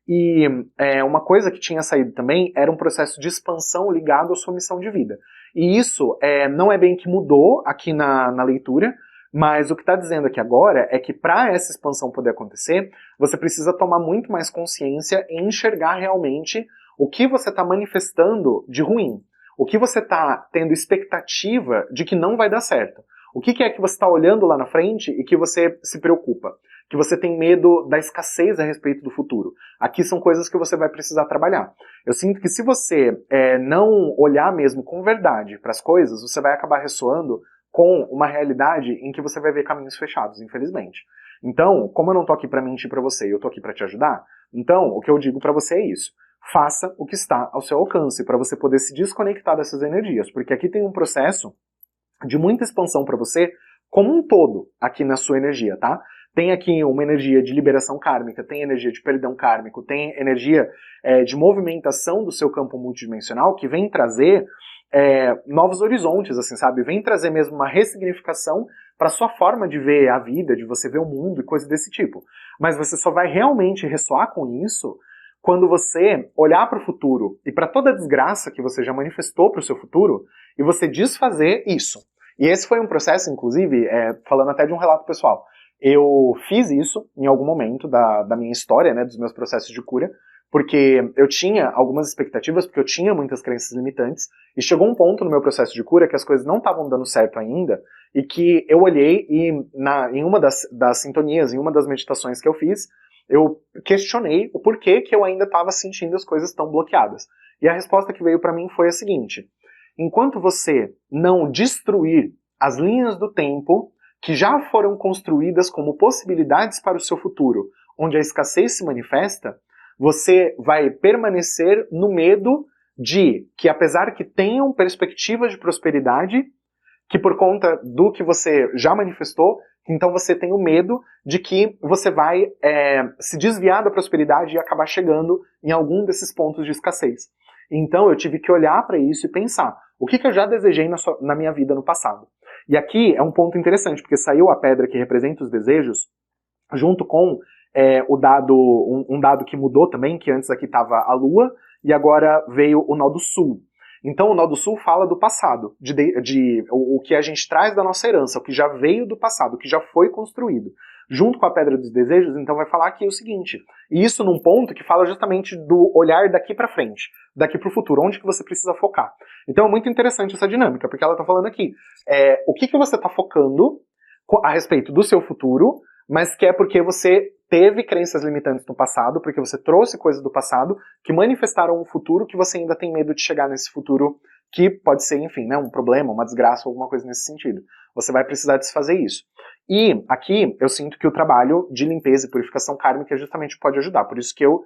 E uma coisa que tinha saído também era um processo de expansão ligado à sua missão de vida. E isso não é bem que mudou aqui na leitura, mas o que está dizendo aqui agora é que para essa expansão poder acontecer, você precisa tomar muito mais consciência e enxergar realmente o que você está manifestando de ruim. O que você está tendo expectativa de que não vai dar certo. O que é que você está olhando lá na frente e que você se preocupa? Que você tem medo da escassez a respeito do futuro. Aqui são coisas que você vai precisar trabalhar. Eu sinto que se você não olhar mesmo com verdade para as coisas, você vai acabar ressoando com uma realidade em que você vai ver caminhos fechados, infelizmente. Então, como eu não tô aqui para mentir para você, eu tô aqui para te ajudar, então o que eu digo para você é isso. Faça o que está ao seu alcance para você poder se desconectar dessas energias, porque aqui tem um processo de muita expansão para você como um todo aqui na sua energia, tá? Tem aqui uma energia de liberação kármica, tem energia de perdão kármico, tem energia de movimentação do seu campo multidimensional que vem trazer novos horizontes, assim, sabe? Vem trazer mesmo uma ressignificação para sua forma de ver a vida, de você ver o mundo e coisa desse tipo. Mas você só vai realmente ressoar com isso quando você olhar para o futuro e para toda a desgraça que você já manifestou para o seu futuro e você desfazer isso. E esse foi um processo, inclusive, falando até de um relato pessoal. Eu fiz isso em algum momento da minha história, né, dos meus processos de cura, porque eu tinha algumas expectativas, porque eu tinha muitas crenças limitantes, e chegou um ponto no meu processo de cura que as coisas não estavam dando certo ainda, e que eu olhei e em uma das sintonias, em uma das meditações que eu fiz, eu questionei o porquê que eu ainda estava sentindo as coisas tão bloqueadas. E a resposta que veio para mim foi a seguinte: enquanto você não destruir as linhas do tempo que já foram construídas como possibilidades para o seu futuro, onde a escassez se manifesta, você vai permanecer no medo de que, apesar que tenham perspectivas de prosperidade, que por conta do que você já manifestou, então você tem o medo de que você vai se desviar da prosperidade e acabar chegando em algum desses pontos de escassez. Então eu tive que olhar para isso e pensar, o que eu já desejei na minha vida no passado? E aqui é um ponto interessante, porque saiu a pedra que representa os desejos, junto com o dado, um dado que mudou também, que antes aqui estava a Lua, e agora veio o nó do Sul. Então o nó do Sul fala do passado, o que a gente traz da nossa herança, o que já veio do passado, o que já foi construído. Junto com a Pedra dos Desejos, então vai falar aqui o seguinte, e isso num ponto que fala justamente do olhar daqui para frente, daqui para o futuro, onde que você precisa focar. Então é muito interessante essa dinâmica, porque ela está falando aqui, o que você está focando a respeito do seu futuro, mas que é porque você teve crenças limitantes no passado, porque você trouxe coisas do passado que manifestaram um futuro que você ainda tem medo de chegar nesse futuro, que pode ser, enfim, né, um problema, uma desgraça, alguma coisa nesse sentido. Você vai precisar desfazer isso. E aqui eu sinto que o trabalho de limpeza e purificação kármica justamente pode ajudar, por isso que eu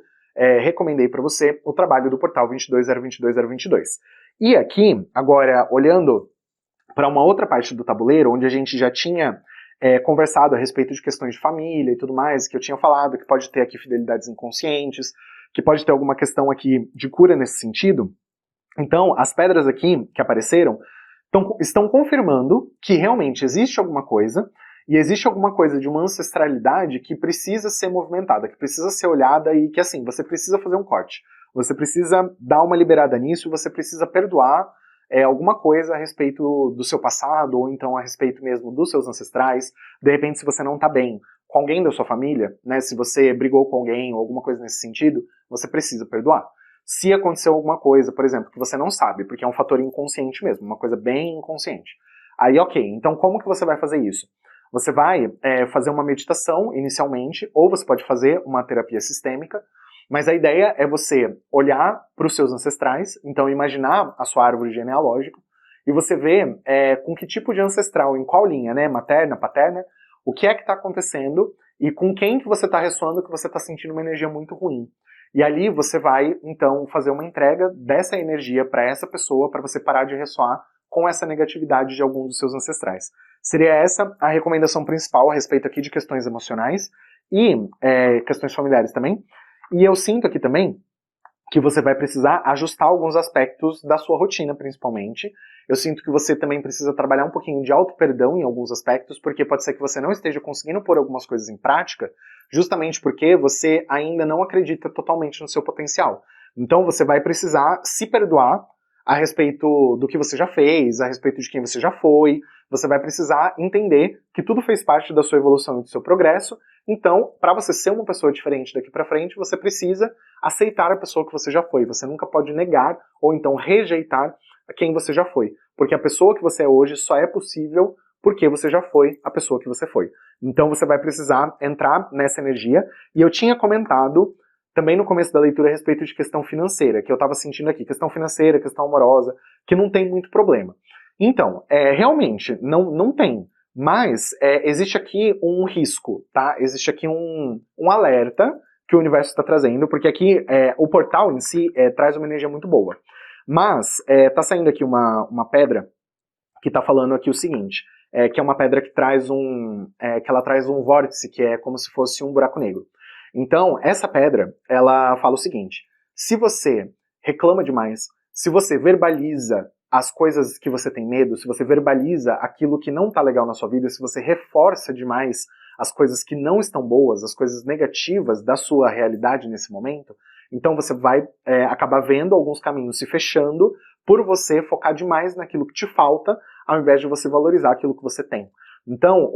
recomendei para você o trabalho do portal 22022022. E aqui, agora, olhando para uma outra parte do tabuleiro, onde a gente já tinha conversado a respeito de questões de família e tudo mais, que eu tinha falado, que pode ter aqui fidelidades inconscientes, que pode ter alguma questão aqui de cura nesse sentido. Então, as pedras aqui que apareceram estão confirmando que realmente existe alguma coisa, e existe alguma coisa de uma ancestralidade que precisa ser movimentada, que precisa ser olhada e que, assim, você precisa fazer um corte. Você precisa dar uma liberada nisso, você precisa perdoar alguma coisa a respeito do seu passado, ou então a respeito mesmo dos seus ancestrais. De repente, se você não está bem com alguém da sua família, né, se você brigou com alguém ou alguma coisa nesse sentido, você precisa perdoar. Se aconteceu alguma coisa, por exemplo, que você não sabe, porque é um fator inconsciente mesmo, uma coisa bem inconsciente. Aí, ok, então como que você vai fazer isso? Você vai fazer uma meditação inicialmente, ou você pode fazer uma terapia sistêmica, Mas a ideia é você olhar para os seus ancestrais, então imaginar a sua árvore genealógica, e você ver com que tipo de ancestral, em qual linha, né, materna, paterna, o que é que está acontecendo e com quem que você está ressoando que você está sentindo uma energia muito ruim. E ali você vai, então, fazer uma entrega dessa energia para essa pessoa, para você parar de ressoar com essa negatividade de algum dos seus ancestrais. Seria essa a recomendação principal a respeito aqui de questões emocionais e questões familiares também. E eu sinto aqui também que você vai precisar ajustar alguns aspectos da sua rotina, principalmente. Eu sinto que você também precisa trabalhar um pouquinho de auto-perdão em alguns aspectos, porque pode ser que você não esteja conseguindo pôr algumas coisas em prática, justamente porque você ainda não acredita totalmente no seu potencial. Então você vai precisar se perdoar a respeito do que você já fez, a respeito de quem você já foi. Você vai precisar entender que tudo fez parte da sua evolução e do seu progresso. Então, para você ser uma pessoa diferente daqui para frente, você precisa aceitar a pessoa que você já foi. Você nunca pode negar ou então rejeitar quem você já foi. Porque a pessoa que você é hoje só é possível porque você já foi a pessoa que você foi. Então você vai precisar entrar nessa energia. E eu tinha comentado também no começo da leitura a respeito de questão financeira, que eu estava sentindo aqui. Questão financeira, questão amorosa, que não tem muito problema. Então, realmente, não tem. Mas existe aqui um risco, tá? Existe aqui um alerta que o universo está trazendo, porque aqui o portal em si traz uma energia muito boa. Mas tá saindo aqui uma pedra que tá falando aqui o seguinte, que é uma pedra que traz que ela traz um vórtice, que é como se fosse um buraco negro. Então, essa pedra, ela fala o seguinte, se você reclama demais, se você verbaliza as coisas que você tem medo, se você verbaliza aquilo que não tá legal na sua vida, se você reforça demais as coisas que não estão boas, as coisas negativas da sua realidade nesse momento, então você vai acabar vendo alguns caminhos se fechando por você focar demais naquilo que te falta, ao invés de você valorizar aquilo que você tem. Então,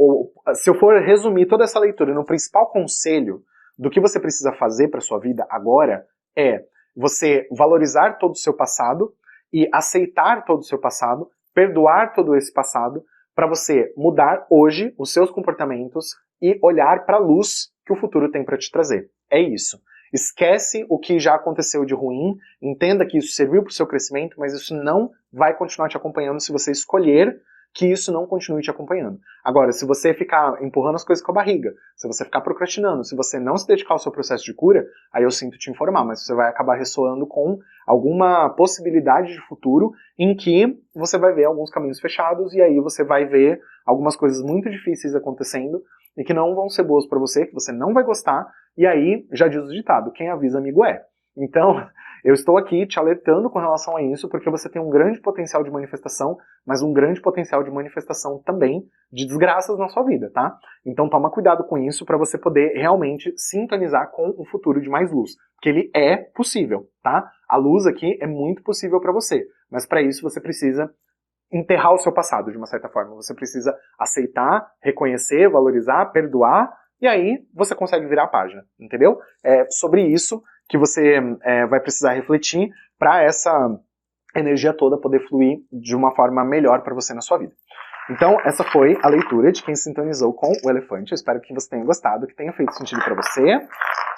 se eu for resumir toda essa leitura no principal conselho do que você precisa fazer para sua vida agora, é você valorizar todo o seu passado e aceitar todo o seu passado, perdoar todo esse passado, para você mudar hoje os seus comportamentos e olhar para a luz que o futuro tem para te trazer. É isso. Esquece o que já aconteceu de ruim, entenda que isso serviu para o seu crescimento, mas isso não vai continuar te acompanhando se você escolher que isso não continue te acompanhando. Agora, se você ficar empurrando as coisas com a barriga, se você ficar procrastinando, se você não se dedicar ao seu processo de cura, aí eu sinto te informar, mas você vai acabar ressoando com alguma possibilidade de futuro em que você vai ver alguns caminhos fechados e aí você vai ver algumas coisas muito difíceis acontecendo e que não vão ser boas para você, que você não vai gostar, e aí, já diz o ditado, quem avisa amigo é. Então, eu estou aqui te alertando com relação a isso, porque você tem um grande potencial de manifestação, mas um grande potencial de manifestação também de desgraças na sua vida, tá? Então toma cuidado com isso para você poder realmente sintonizar com um futuro de mais luz, porque ele é possível, tá? A luz aqui é muito possível para você, mas para isso você precisa enterrar o seu passado, de uma certa forma. Você precisa aceitar, reconhecer, valorizar, perdoar, e aí você consegue virar a página, entendeu? É sobre isso que você vai precisar refletir para essa energia toda poder fluir de uma forma melhor para você na sua vida. Então, essa foi a leitura de quem sintonizou com o elefante. Eu espero que você tenha gostado, que tenha feito sentido para você.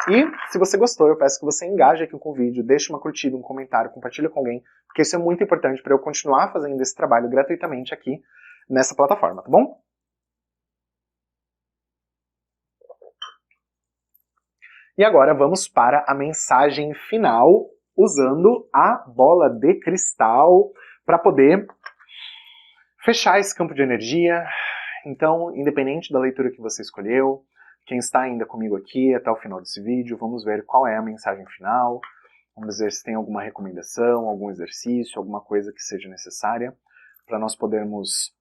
E, se você gostou, eu peço que você engaje aqui com o vídeo, deixe uma curtida, um comentário, compartilhe com alguém, porque isso é muito importante para eu continuar fazendo esse trabalho gratuitamente aqui nessa plataforma, tá bom? E agora vamos para a mensagem final, usando a bola de cristal para poder fechar esse campo de energia. Então, independente da leitura que você escolheu, quem está ainda comigo aqui até o final desse vídeo, vamos ver qual é a mensagem final. Vamos ver se tem alguma recomendação, algum exercício, alguma coisa que seja necessária para nós podermos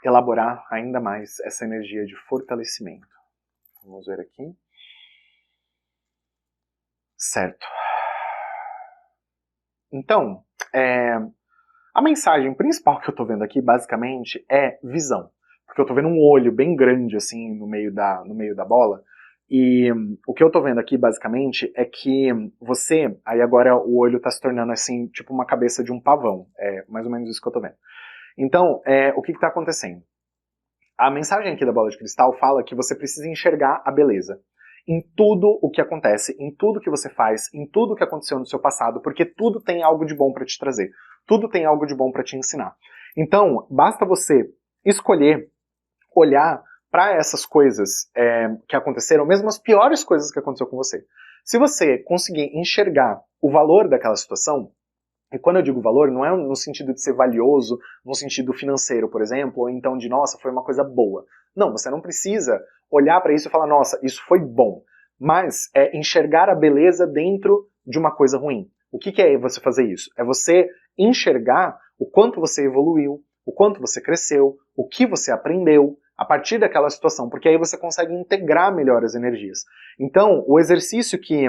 elaborar ainda mais essa energia de fortalecimento. Vamos ver aqui. Certo. Então, a mensagem principal que eu estou vendo aqui, basicamente, é visão. Porque eu estou vendo um olho bem grande, assim, no meio da bola. E o que eu estou vendo aqui, basicamente, é que você... Aí agora o olho está se tornando, assim, tipo uma cabeça de um pavão. É mais ou menos isso que eu estou vendo. Então, o que está acontecendo? A mensagem aqui da bola de cristal fala que você precisa enxergar a beleza. em tudo o que acontece, em tudo que você faz, em tudo que aconteceu no seu passado, porque tudo tem algo de bom para te trazer, tudo tem algo de bom para te ensinar. Então, basta você escolher olhar para essas coisas que aconteceram, mesmo as piores coisas que aconteceu com você. Se você conseguir enxergar o valor daquela situação, e quando eu digo valor, não é no sentido de ser valioso, no sentido financeiro, por exemplo, ou então de, nossa, foi uma coisa boa. Não, você não precisa olhar para isso e falar, nossa, isso foi bom. Mas é enxergar a beleza dentro de uma coisa ruim. O que é você fazer isso? É você enxergar o quanto você evoluiu, o quanto você cresceu, o que você aprendeu a partir daquela situação, porque aí você consegue integrar melhor as energias. Então, o exercício que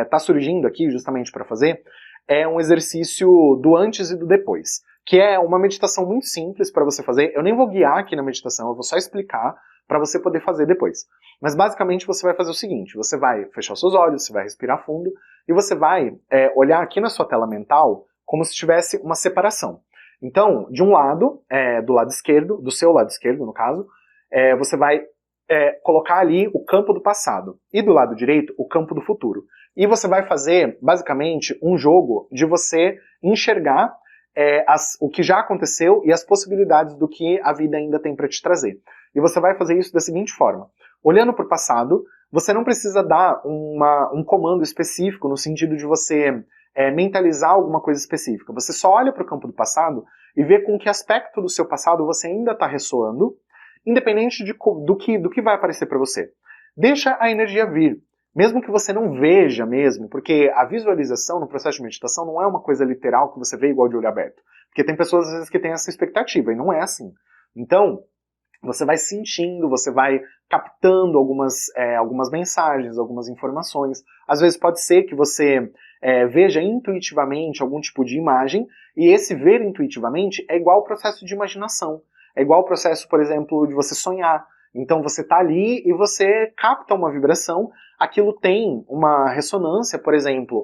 está surgindo aqui justamente para fazer é um exercício do antes e do depois, que é uma meditação muito simples para você fazer. Eu nem vou guiar aqui na meditação, eu vou só explicar para você poder fazer depois. Mas basicamente você vai fazer o seguinte, você vai fechar os seus olhos, você vai respirar fundo, e você vai olhar aqui na sua tela mental como se tivesse uma separação. Então, de um lado, do lado esquerdo, do seu lado esquerdo no caso, você vai colocar ali o campo do passado, e do lado direito o campo do futuro. E você vai fazer, basicamente, um jogo de você enxergar o que já aconteceu e as possibilidades do que a vida ainda tem para te trazer. E você vai fazer isso da seguinte forma. Olhando para o passado, você não precisa dar um comando específico no sentido de você mentalizar alguma coisa específica. Você só olha para o campo do passado e vê com que aspecto do seu passado você ainda está ressoando, independente do que vai aparecer para você. Deixa a energia vir. Mesmo que você não veja mesmo, porque a visualização no processo de meditação não é uma coisa literal que você vê igual de olho aberto. Porque tem pessoas às vezes que têm essa expectativa, e não é assim. Então, você vai sentindo, você vai captando algumas mensagens, algumas informações. Às vezes pode ser que você veja intuitivamente algum tipo de imagem, e esse ver intuitivamente é igual ao processo de imaginação. É igual ao processo, por exemplo, de você sonhar. Então você está ali e você capta uma vibração, aquilo tem uma ressonância, por exemplo,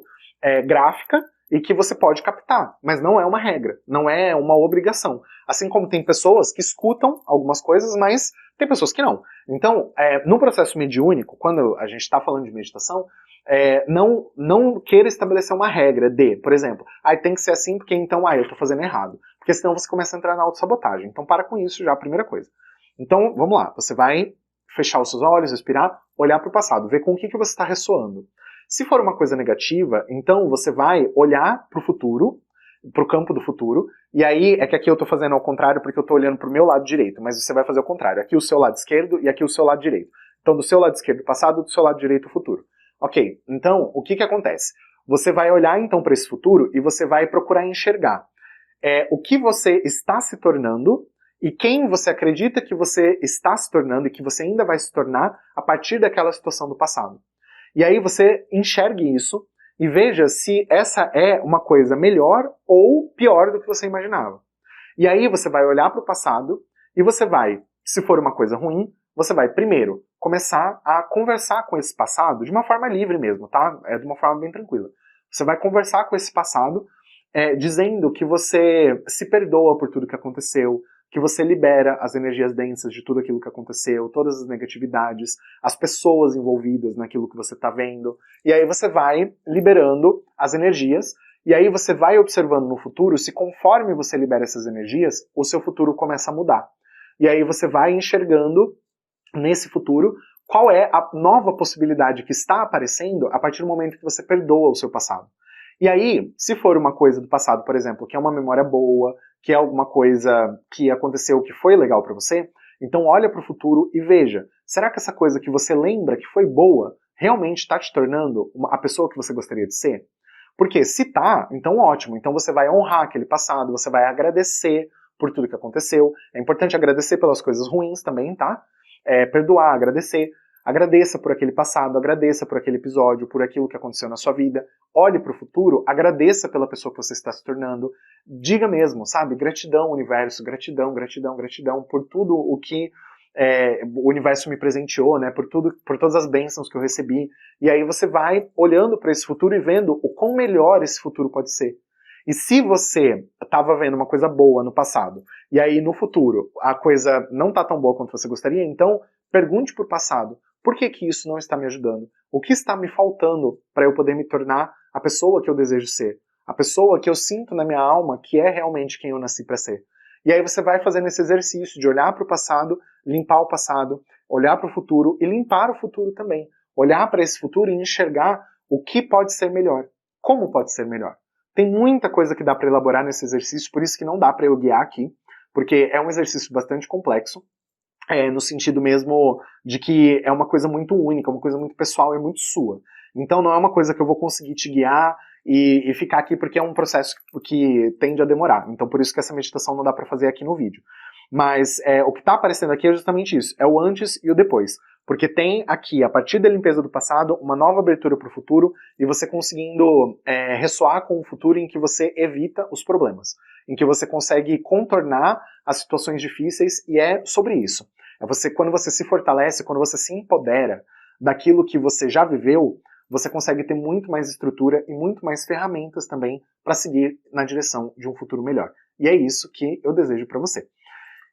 gráfica, e que você pode captar, mas não é uma regra, não é uma obrigação. Assim como tem pessoas que escutam algumas coisas, mas tem pessoas que não. Então, no processo mediúnico, quando a gente está falando de meditação, não queira estabelecer uma regra de, por exemplo, tem que ser assim porque então eu estou fazendo errado. Porque senão você começa a entrar na autossabotagem. Então para com isso já, a primeira coisa. Então, vamos lá, você vai fechar os seus olhos, respirar, olhar para o passado, ver com o que você está ressoando. Se for uma coisa negativa, então você vai olhar para o futuro, para o campo do futuro, e aí é que aqui eu estou fazendo ao contrário porque eu estou olhando para o meu lado direito, mas você vai fazer ao contrário, aqui o seu lado esquerdo e aqui o seu lado direito. Então do seu lado esquerdo o passado, do seu lado direito o futuro. Ok, então o que acontece? Você vai olhar então para esse futuro e você vai procurar enxergar o que você está se tornando e quem você acredita que você está se tornando e que você ainda vai se tornar a partir daquela situação do passado. E aí você enxergue isso e veja se essa é uma coisa melhor ou pior do que você imaginava. E aí você vai olhar para o passado e você vai, se for uma coisa ruim, você vai primeiro começar a conversar com esse passado de uma forma livre mesmo, tá? De uma forma bem tranquila. Você vai conversar com esse passado dizendo que você se perdoa por tudo que aconteceu, que você libera as energias densas de tudo aquilo que aconteceu, todas as negatividades, as pessoas envolvidas naquilo que você está vendo, e aí você vai liberando as energias, e aí você vai observando no futuro se conforme você libera essas energias, o seu futuro começa a mudar. E aí você vai enxergando nesse futuro qual é a nova possibilidade que está aparecendo a partir do momento que você perdoa o seu passado. E aí, se for uma coisa do passado, por exemplo, que é uma memória boa, que é alguma coisa que aconteceu que foi legal para você, então olha para o futuro e veja, será que essa coisa que você lembra que foi boa realmente está te tornando a pessoa que você gostaria de ser? Porque se tá, então ótimo, então você vai honrar aquele passado, você vai agradecer por tudo que aconteceu. É importante agradecer pelas coisas ruins também, tá? Perdoar, agradecer. Agradeça por aquele passado, agradeça por aquele episódio, por aquilo que aconteceu na sua vida. Olhe para o futuro, agradeça pela pessoa que você está se tornando. Diga mesmo, sabe? Gratidão, universo, gratidão, gratidão, gratidão por tudo o que o universo me presenteou, né? Por todas as bênçãos que eu recebi. E aí você vai olhando para esse futuro e vendo o quão melhor esse futuro pode ser. E se você estava vendo uma coisa boa no passado, e aí no futuro a coisa não está tão boa quanto você gostaria, então pergunte para o passado, Por que que isso não está me ajudando? O que está me faltando para eu poder me tornar a pessoa que eu desejo ser? A pessoa que eu sinto na minha alma que é realmente quem eu nasci para ser. E aí você vai fazendo esse exercício de olhar para o passado, limpar o passado, olhar para o futuro e limpar o futuro também. Olhar para esse futuro e enxergar o que pode ser melhor. Como pode ser melhor? Tem muita coisa que dá para elaborar nesse exercício, por isso que não dá para eu guiar aqui, porque é um exercício bastante complexo, no sentido mesmo de que é uma coisa muito única, uma coisa muito pessoal e muito sua. Então não é uma coisa que eu vou conseguir te guiar e ficar aqui, porque é um processo que tende a demorar. Então por isso que essa meditação não dá para fazer aqui no vídeo. Mas o que está aparecendo aqui é justamente isso, é o antes e o depois. Porque tem aqui, a partir da limpeza do passado, uma nova abertura para o futuro e você conseguindo ressoar com o futuro em que você evita os problemas, em que você consegue contornar as situações difíceis, e é sobre isso. É você, quando você se fortalece, quando você se empodera daquilo que você já viveu, você consegue ter muito mais estrutura e muito mais ferramentas também para seguir na direção de um futuro melhor. E é isso que eu desejo para você.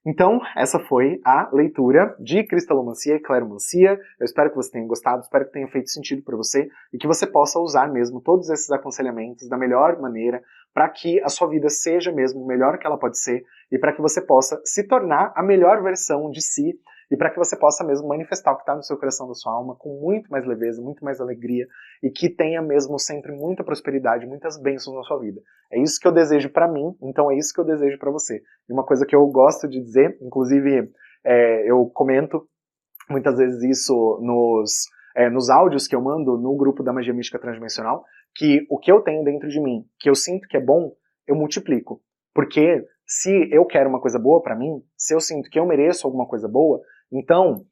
Então, essa foi a leitura de Cristalomancia e Cleromancia. Eu espero que você tenha gostado, espero que tenha feito sentido para você e que você possa usar mesmo todos esses aconselhamentos da melhor maneira para que a sua vida seja mesmo o melhor que ela pode ser e para que você possa se tornar a melhor versão de si e para que você possa mesmo manifestar o que está no seu coração, da sua alma, com muito mais leveza, muito mais alegria e que tenha mesmo sempre muita prosperidade, muitas bênçãos na sua vida. É isso que eu desejo para mim, então é isso que eu desejo para você. E uma coisa que eu gosto de dizer, inclusive eu comento muitas vezes isso nos áudios que eu mando no grupo da Magia Mística Transdimensional, que o que eu tenho dentro de mim, que eu sinto que é bom, eu multiplico. Porque se eu quero uma coisa boa para mim, se eu sinto que eu mereço alguma coisa boa, então,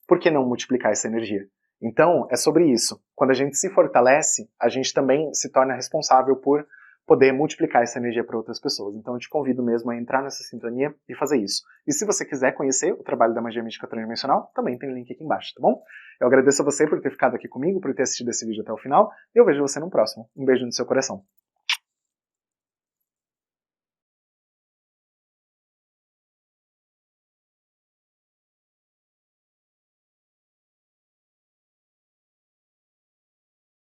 por que não multiplicar essa energia? Então, é sobre isso. Quando a gente se fortalece, a gente também se torna responsável por poder multiplicar essa energia para outras pessoas. Então eu te convido mesmo a entrar nessa sintonia e fazer isso. E se você quiser conhecer o trabalho da Magia Mística Transdimensional, também tem o link aqui embaixo, tá bom? Eu agradeço a você por ter ficado aqui comigo, por ter assistido esse vídeo até o final, e eu vejo você no próximo. Um beijo no seu coração.